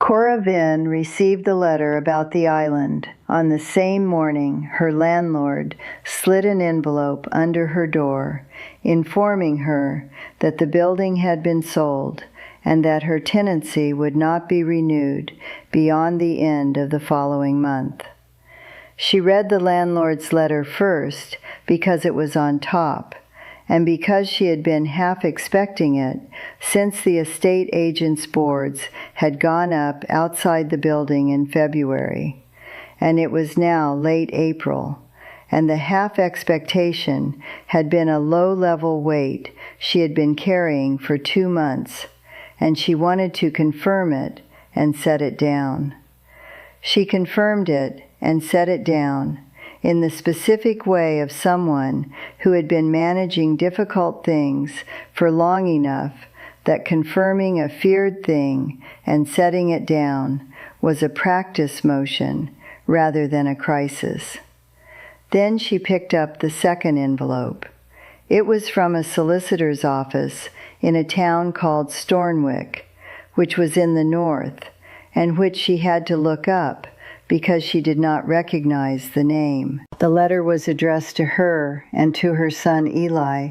Cora Vinn received the letter about the island. On the same morning, her landlord slid an envelope under her door, informing her that the building had been sold and that her tenancy would not be renewed beyond the end of the following month. She read the landlord's letter first because it was on top, and because she had been half expecting it, since the estate agent's boards had gone up outside the building in February, and it was now late April, and the half expectation had been a low-level weight she had been carrying for 2 months, and she wanted to confirm it and set it down. She confirmed it and set it down in the specific way of someone who had been managing difficult things for long enough that confirming a feared thing and setting it down was a practice motion rather than a crisis. Then she picked up the second envelope. It was from a solicitor's office in a town called Stornwick, which was in the north, and which she had to look up because she did not recognize the name. The letter was addressed to her and to her son Eli,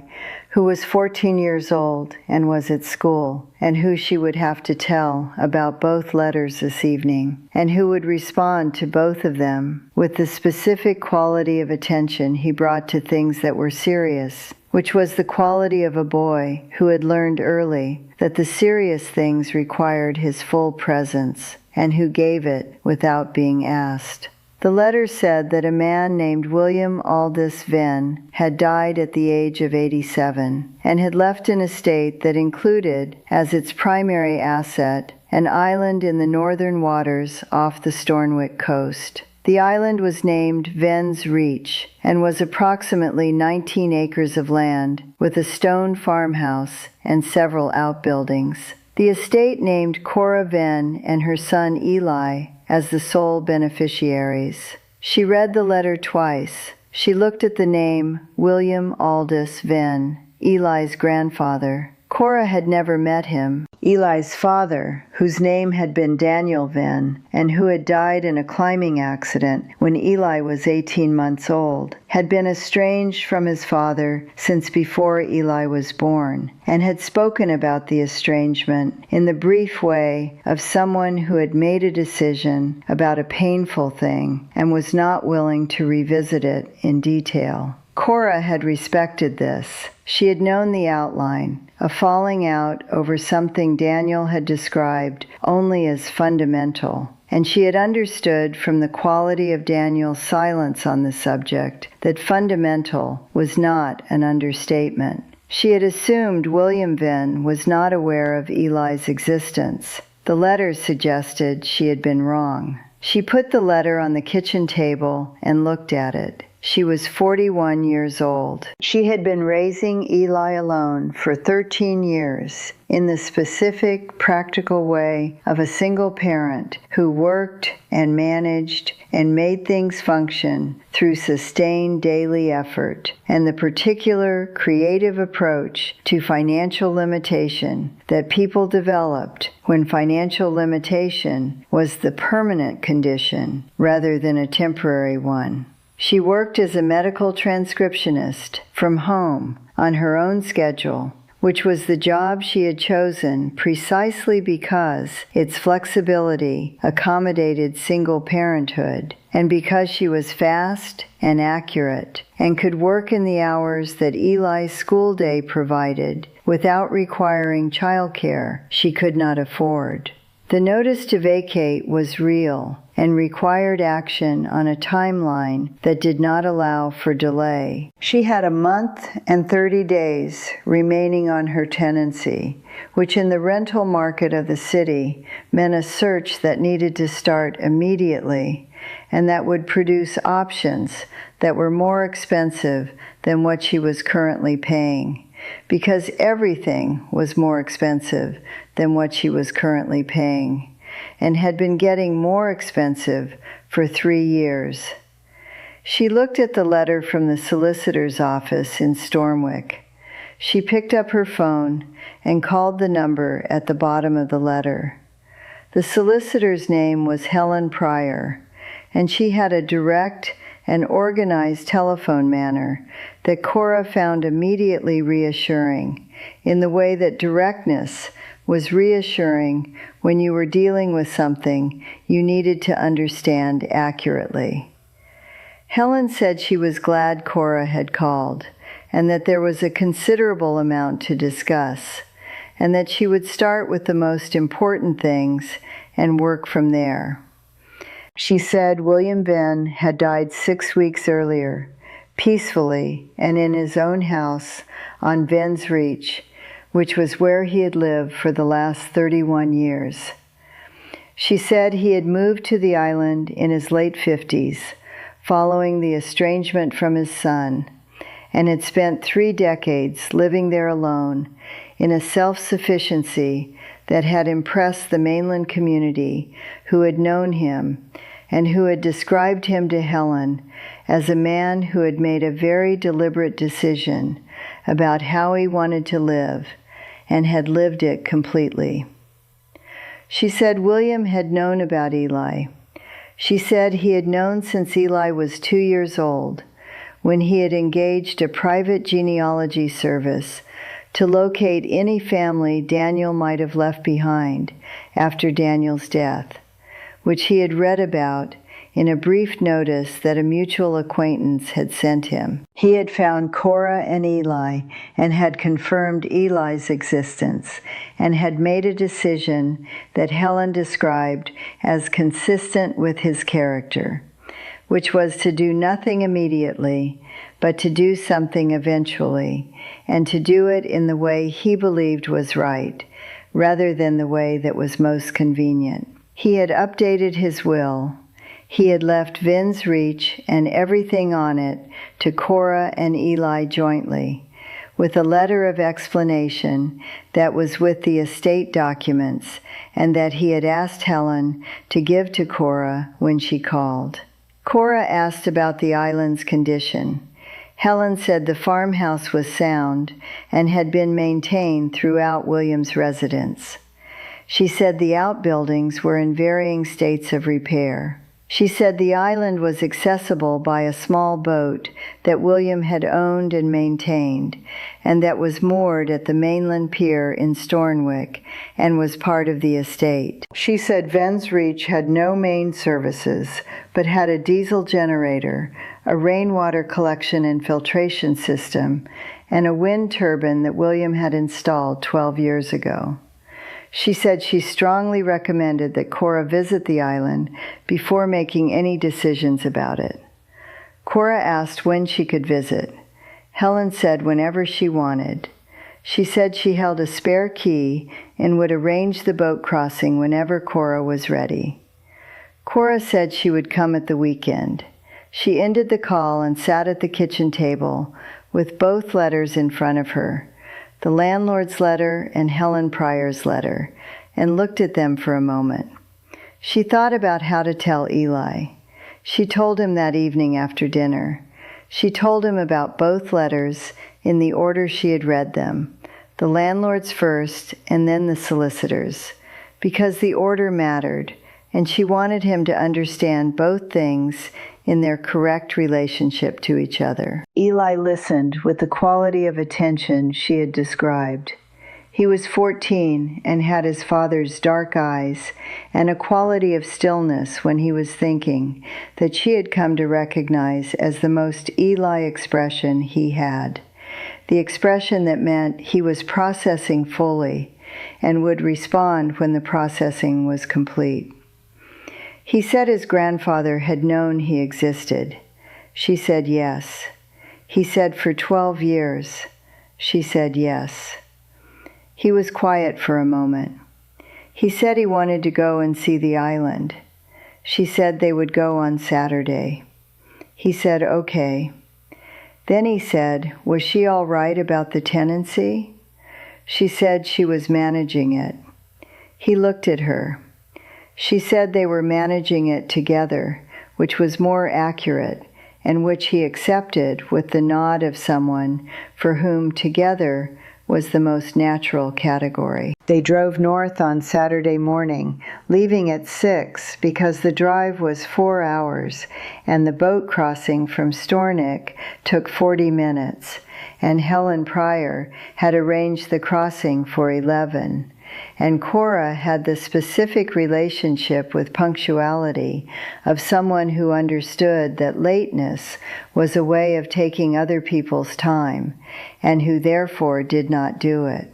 who was 14 years old and was at school, and who she would have to tell about both letters this evening, and who would respond to both of them with the specific quality of attention he brought to things that were serious, which was the quality of a boy who had learned early that the serious things required his full presence, and who gave it without being asked. The letter said that a man named William Aldous Vinn had died at the age of 87 and had left an estate that included, as its primary asset, an island in the northern waters off the Stornwick coast. The island was named Vinn's Reach and was approximately 19 acres of land with a stone farmhouse and several outbuildings. The estate named Cora Vinn and her son Eli as the sole beneficiaries. She read the letter twice. She looked at the name William Aldous Vinn, Eli's grandfather. Cora had never met him. Eli's father, whose name had been Daniel Vinn, and who had died in a climbing accident when Eli was 18 months old, had been estranged from his father since before Eli was born, and had spoken about the estrangement in the brief way of someone who had made a decision about a painful thing and was not willing to revisit it in detail. Cora had respected this. She had known the outline, a falling out over something Daniel had described only as fundamental, and she had understood from the quality of Daniel's silence on the subject that fundamental was not an understatement. She had assumed William Vinn was not aware of Eli's existence. The letter suggested she had been wrong. She put the letter on the kitchen table and looked at it. She was 41 years old. She had been raising Eli alone for 13 years in the specific, practical way of a single parent who worked and managed and made things function through sustained daily effort, and the particular creative approach to financial limitation that people developed when financial limitation was the permanent condition rather than a temporary one. She worked as a medical transcriptionist from home on her own schedule, which was the job she had chosen precisely because its flexibility accommodated single parenthood, and because she was fast and accurate and could work in the hours that Eli's school day provided without requiring childcare she could not afford. The notice to vacate was real and required action on a timeline that did not allow for delay. She had a month and 30 days remaining on her tenancy, which in the rental market of the city meant a search that needed to start immediately and that would produce options that were more expensive than what she was currently paying, because everything was more expensive than what she was currently paying, and had been getting more expensive for 3 years. She looked at the letter from the solicitor's office in Stornwick. She picked up her phone and called the number at the bottom of the letter. The solicitor's name was Helen Pryor, and she had a direct and organized telephone manner that Cora found immediately reassuring, in the way that directness was reassuring when you were dealing with something you needed to understand accurately. Helen said she was glad Cora had called, and that there was a considerable amount to discuss, and that she would start with the most important things and work from there. She said William Venn had died 6 weeks earlier, peacefully and in his own house on Venn's Reach, which was where he had lived for the last 31 years. She said he had moved to the island in his late 50s, following the estrangement from his son, and had spent 3 decades living there alone in a self-sufficiency that had impressed the mainland community who had known him and who had described him to Helen as a man who had made a very deliberate decision about how he wanted to live and had lived it completely. She said William had known about Eli. She said he had known since Eli was 2 years old, when he had engaged a private genealogy service to locate any family Daniel might have left behind after Daniel's death, which he had read about in a brief notice that a mutual acquaintance had sent him. He had found Cora and Eli and had confirmed Eli's existence and had made a decision that Helen described as consistent with his character, which was to do nothing immediately, but to do something eventually, and to do it in the way he believed was right, rather than the way that was most convenient. He had updated his will. He had left Venn's Reach and everything on it to Cora and Eli jointly, with a letter of explanation that was with the estate documents and that he had asked Helen to give to Cora when she called. Cora asked about the island's condition. Helen said the farmhouse was sound and had been maintained throughout William's residence. She said the outbuildings were in varying states of repair. She said the island was accessible by a small boat that William had owned and maintained, and that was moored at the mainland pier in Stornwick and was part of the estate. She said Venn's Reach had no main services, but had a diesel generator, a rainwater collection and filtration system, and a wind turbine that William had installed 12 years ago. She said she strongly recommended that Cora visit the island before making any decisions about it. Cora asked when she could visit. Helen said whenever she wanted. She said she held a spare key and would arrange the boat crossing whenever Cora was ready. Cora said she would come at the weekend. She ended the call and sat at the kitchen table with both letters in front of her, the landlord's letter and Helen Pryor's letter, and looked at them for a moment. She thought about how to tell Eli. She told him that evening after dinner. She told him about both letters in the order she had read them, the landlord's first and then the solicitor's, because the order mattered, and she wanted him to understand both things in their correct relationship to each other. Eli listened with the quality of attention she had described. He was 14 and had his father's dark eyes and a quality of stillness when he was thinking that she had come to recognize as the most Eli expression he had, the expression that meant he was processing fully and would respond when the processing was complete. He said his grandfather had known he existed. She said yes. He said for 12 years. She said yes. He was quiet for a moment. He said he wanted to go and see the island. She said they would go on Saturday. He said okay. Then he said, was she all right about the tenancy? She said she was managing it. He looked at her. She said they were managing it together, which was more accurate, and which he accepted with the nod of someone for whom together was the most natural category. They drove north on Saturday morning, leaving at 6 because the drive was 4 hours, and the boat crossing from Stornik took 40 minutes, and Helen Pryor had arranged the crossing for 11. And Cora had the specific relationship with punctuality of someone who understood that lateness was a way of taking other people's time, and who therefore did not do it.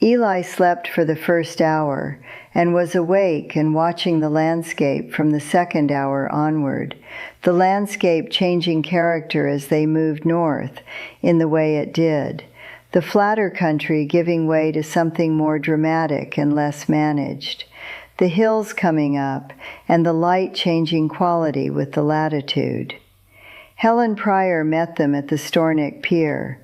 Eli slept for the first hour and was awake and watching the landscape from the second hour onward, the landscape changing character as they moved north in the way it did, the flatter country giving way to something more dramatic and less managed, the hills coming up and the light changing quality with the latitude. Helen Pryor met them at the Stornik Pier.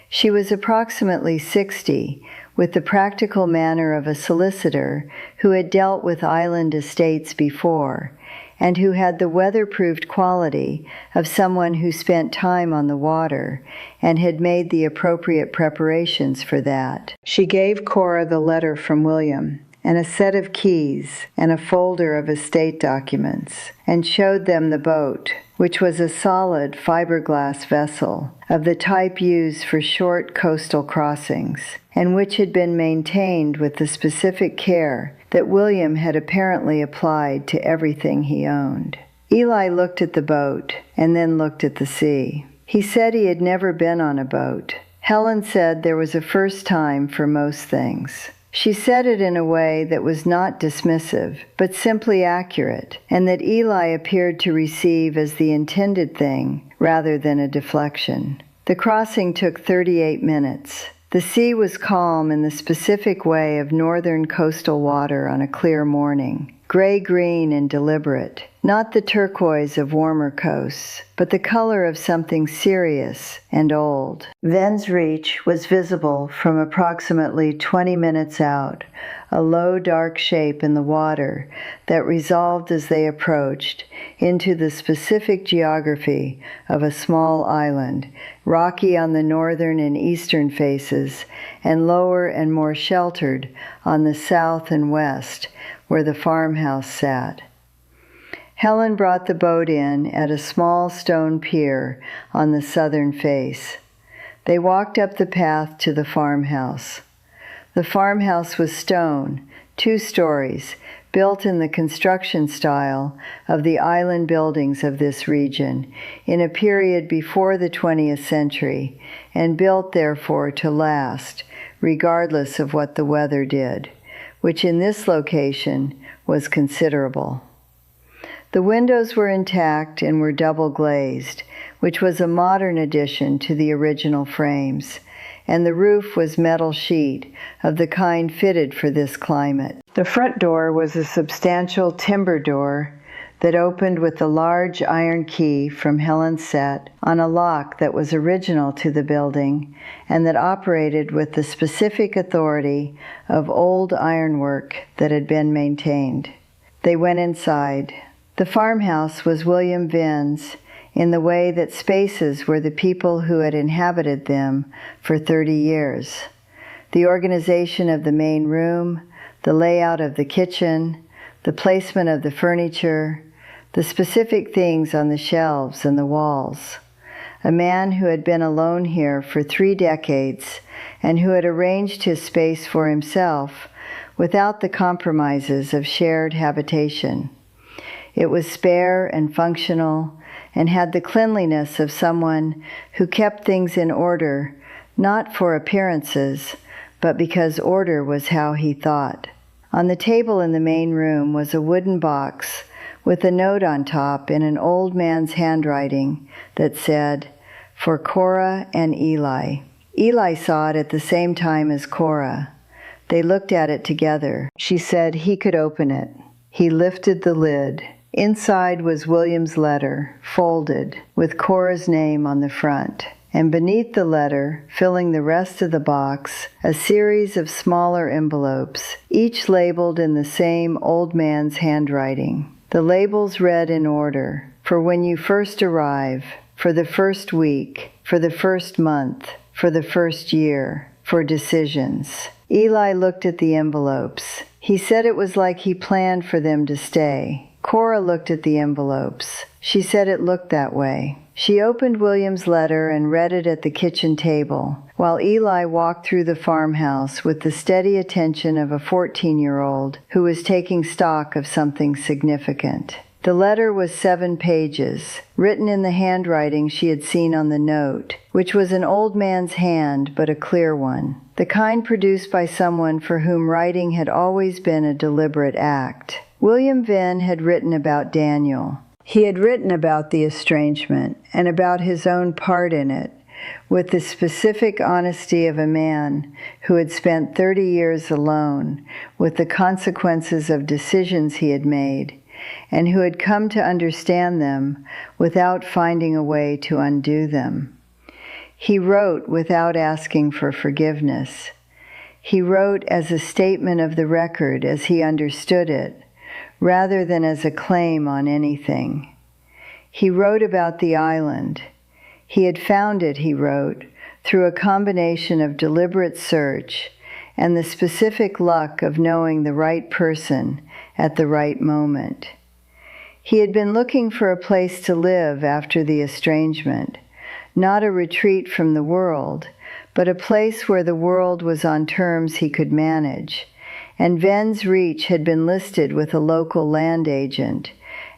She was approximately 60, with the practical manner of a solicitor who had dealt with island estates before, and who had the weather-proofed quality of someone who spent time on the water and had made the appropriate preparations for that. She gave Cora the letter from William and a set of keys and a folder of estate documents, and showed them the boat, which was a solid fiberglass vessel of the type used for short coastal crossings, and which had been maintained with the specific care that William had apparently applied to everything he owned. Eli looked at the boat and then looked at the sea. He said he had never been on a boat. Helen said there was a first time for most things. She said it in a way that was not dismissive, but simply accurate, and that Eli appeared to receive as the intended thing rather than a deflection. The crossing took 38 minutes. The sea was calm in the specific way of northern coastal water on a clear morning, gray-green and deliberate, not the turquoise of warmer coasts, but the color of something serious and old. Ven's Reach was visible from approximately 20 minutes out, a low dark shape in the water that resolved as they approached into the specific geography of a small island, rocky on the northern and eastern faces, and lower and more sheltered on the south and west, where the farmhouse sat. Helen brought the boat in at a small stone pier on the southern face. They walked up the path to the farmhouse. The farmhouse was stone, 2 stories, built in the construction style of the island buildings of this region, in a period before the 20th century, and built therefore to last, regardless of what the weather did, which in this location was considerable. The windows were intact and were double glazed, which was a modern addition to the original frames, and the roof was metal sheet of the kind fitted for this climate. The front door was a substantial timber door that opened with a large iron key from Helen's set on a lock that was original to the building and that operated with the specific authority of old ironwork that had been maintained. They went inside. The farmhouse was William Ven's in the way that spaces were the people who had inhabited them for 30 years. The organization of the main room, the layout of the kitchen, the placement of the furniture, the specific things on the shelves and the walls. A man who had been alone here for 3 decades and who had arranged his space for himself without the compromises of shared habitation. It was spare and functional and had the cleanliness of someone who kept things in order, not for appearances, but because order was how he thought. On the table in the main room was a wooden box with a note on top in an old man's handwriting that said, "For Cora and Eli." Eli saw it at the same time as Cora. They looked at it together. She said he could open it. He lifted the lid. Inside was William's letter, folded, with Cora's name on the front. And beneath the letter, filling the rest of the box, a series of smaller envelopes, each labeled in the same old man's handwriting. The labels read in order: for when you first arrive, for the first week, for the first month, for the first year, for decisions. Eli looked at the envelopes. He said it was like he planned for them to stay. Cora looked at the envelopes. She said it looked that way. She opened William's letter and read it at the kitchen table, while Eli walked through the farmhouse with the steady attention of a 14-year-old who was taking stock of something significant. The letter was 7 pages, written in the handwriting she had seen on the note, which was an old man's hand but a clear one, the kind produced by someone for whom writing had always been a deliberate act. William Venn had written about Daniel. He had written about the estrangement and about his own part in it, with the specific honesty of a man who had spent 30 years alone with the consequences of decisions he had made, and who had come to understand them without finding a way to undo them. He wrote without asking for forgiveness. He wrote as a statement of the record as he understood it, rather than as a claim on anything. He wrote about the island. He had found it, he wrote, through a combination of deliberate search and the specific luck of knowing the right person at the right moment. He had been looking for a place to live after the estrangement, not a retreat from the world, but a place where the world was on terms he could manage, and Venn's Reach had been listed with a local land agent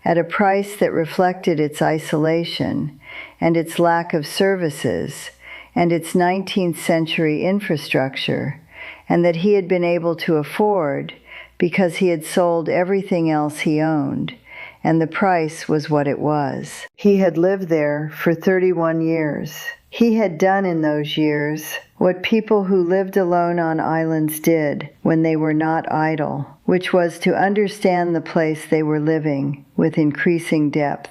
at a price that reflected its isolation and its lack of services and its 19th century infrastructure, and that he had been able to afford because he had sold everything else he owned, and the price was what it was. He had lived there for 31 years. He had done in those years what people who lived alone on islands did when they were not idle, which was to understand the place they were living with increasing depth.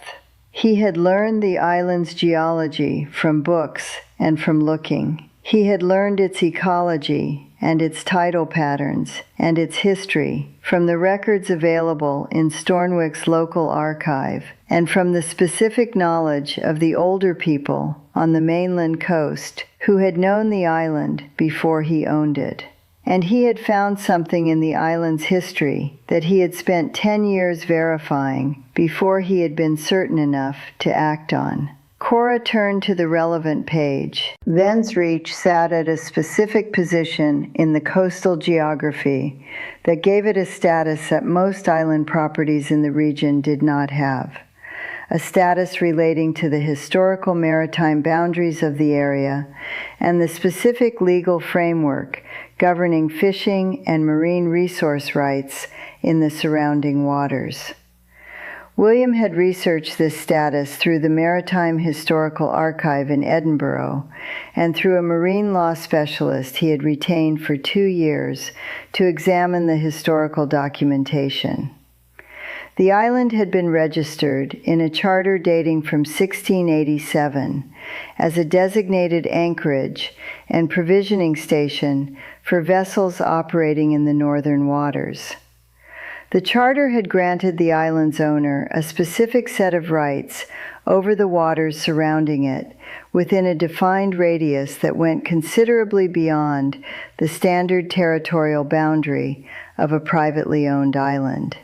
He had learned the island's geology from books and from looking. He had learned its ecology and its tidal patterns and its history from the records available in Stornwick's local archive and from the specific knowledge of the older people on the mainland coast who had known the island before he owned it. And he had found something in the island's history that he had spent 10 years verifying before he had been certain enough to act on. Cora turned to the relevant page. Venn's Reach sat at a specific position in the coastal geography that gave it a status that most island properties in the region did not have. A status relating to the historical maritime boundaries of the area and the specific legal framework governing fishing and marine resource rights in the surrounding waters. William had researched this status through the Maritime Historical Archive in Edinburgh and through a marine law specialist he had retained for 2 years to examine the historical documentation. The island had been registered in a charter dating from 1687 as a designated anchorage and provisioning station for vessels operating in the northern waters. The charter had granted the island's owner a specific set of rights over the waters surrounding it within a defined radius that went considerably beyond the standard territorial boundary of a privately owned island.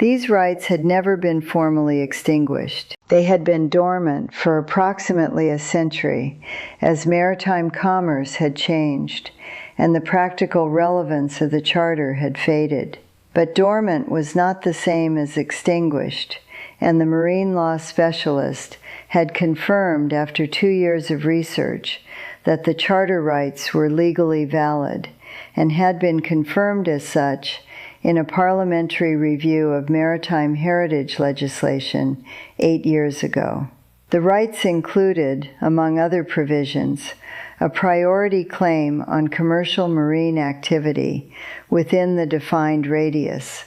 These rights had never been formally extinguished. They had been dormant for approximately a century as maritime commerce had changed and the practical relevance of the charter had faded. But dormant was not the same as extinguished, and the marine law specialist had confirmed after 2 years of research that the charter rights were legally valid and had been confirmed as such in a parliamentary review of maritime heritage legislation 8 years ago. The rights included, among other provisions, a priority claim on commercial marine activity within the defined radius,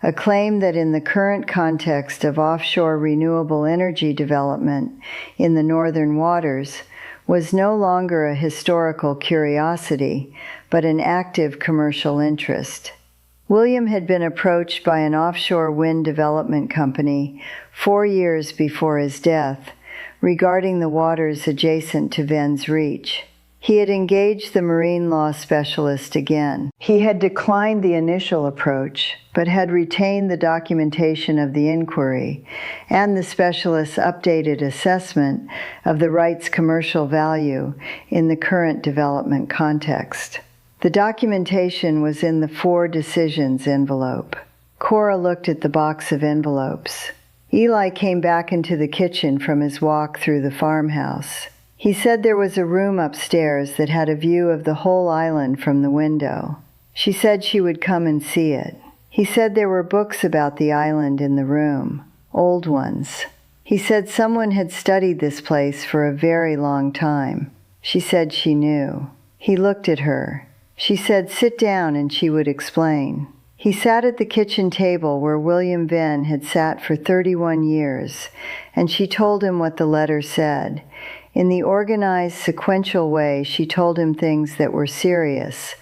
a claim that in the current context of offshore renewable energy development in the northern waters was no longer a historical curiosity, but an active commercial interest. William had been approached by an offshore wind development company 4 years before his death regarding the waters adjacent to Venn's Reach. He had engaged the marine law specialist again. He had declined the initial approach, but had retained the documentation of the inquiry and the specialist's updated assessment of the right's commercial value in the current development context. The documentation was in the 4 decisions envelope. Cora looked at the box of envelopes. Eli came back into the kitchen from his walk through the farmhouse. He said there was a room upstairs that had a view of the whole island from the window. She said she would come and see it. He said there were books about the island in the room, old ones. He said someone had studied this place for a very long time. She said she knew. He looked at her. She said sit down and she would explain. He sat at the kitchen table where William Venn had sat for 31 years, and she told him what the letter said. In the organized, sequential way, she told him things that were serious,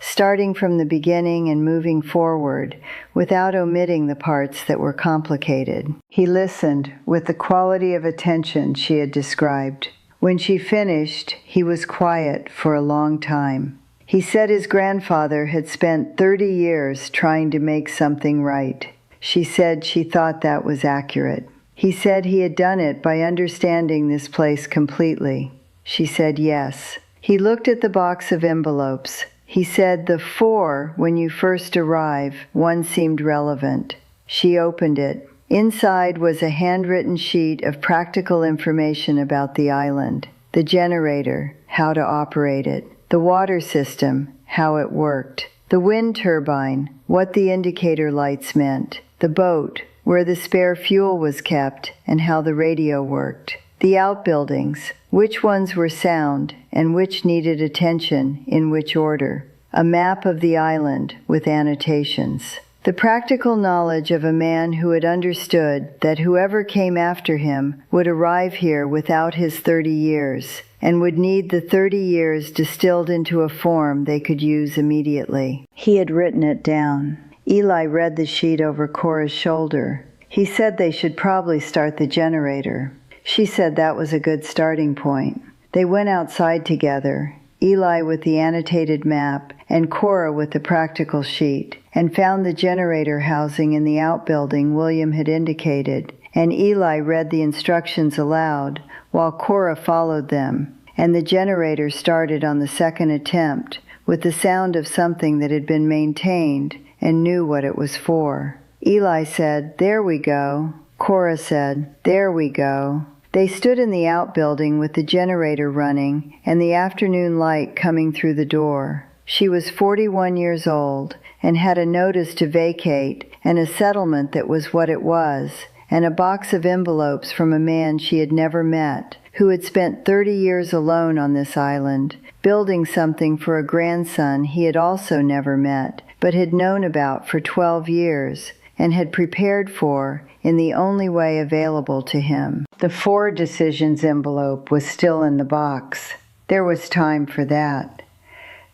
starting from the beginning and moving forward, without omitting the parts that were complicated. He listened with the quality of attention she had described. When she finished, he was quiet for a long time. He said his grandfather had spent 30 years trying to make something right. She said she thought that was accurate. He said he had done it by understanding this place completely. She said yes. He looked at the box of envelopes. He said the 4, when you first arrive, one seemed relevant. She opened it. Inside was a handwritten sheet of practical information about the island, the generator, how to operate it, the water system, how it worked, the wind turbine, what the indicator lights meant, the boat, where the spare fuel was kept and how the radio worked, the outbuildings, which ones were sound and which needed attention in which order, a map of the island with annotations. The practical knowledge of a man who had understood that whoever came after him would arrive here without his 30 years and would need the 30 years distilled into a form they could use immediately. He had written it down. Eli read the sheet over Cora's shoulder. He said they should probably start the generator. She said that was a good starting point. They went outside together, Eli with the annotated map and Cora with the practical sheet, and found the generator housing in the outbuilding William had indicated, and Eli read the instructions aloud while Cora followed them, and the generator started on the second attempt with the sound of something that had been maintained and knew what it was for. Eli said, "There we go." Cora said, "There we go." They stood in the outbuilding with the generator running and the afternoon light coming through the door. She was 41 years old and had a notice to vacate and a settlement that was what it was, and a box of envelopes from a man she had never met, who had spent 30 years alone on this island, building something for a grandson he had also never met, but had known about for 12 years and had prepared for in the only way available to him. The 4 decisions envelope was still in the box. There was time for that.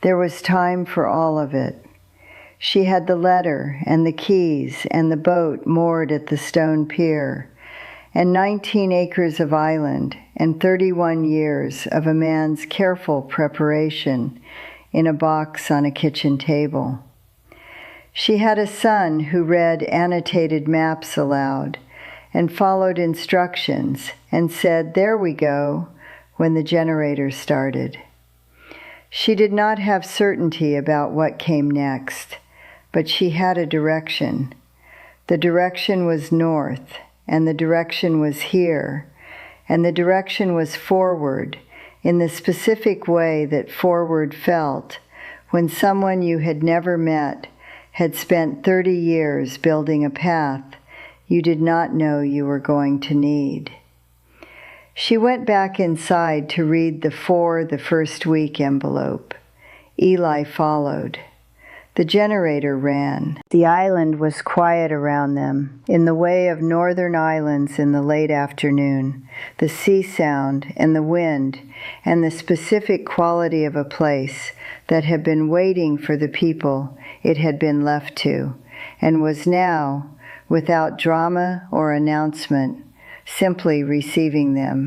There was time for all of it. She had the letter and the keys and the boat moored at the stone pier, and 19 acres of island and 31 years of a man's careful preparation in a box on a kitchen table. She had a son who read annotated maps aloud and followed instructions and said, "There we go," when the generator started. She did not have certainty about what came next, but she had a direction. The direction was north, and the direction was here, and the direction was forward, in the specific way that forward felt when someone you had never met had spent 30 years building a path you did not know you were going to need. She went back inside to read the 4 the first week envelope. Eli followed. The generator ran. The island was quiet around them, in the way of northern islands in the late afternoon, the sea sound and the wind and the specific quality of a place that had been waiting for the people it had been left to, and was now, without drama or announcement, simply receiving them.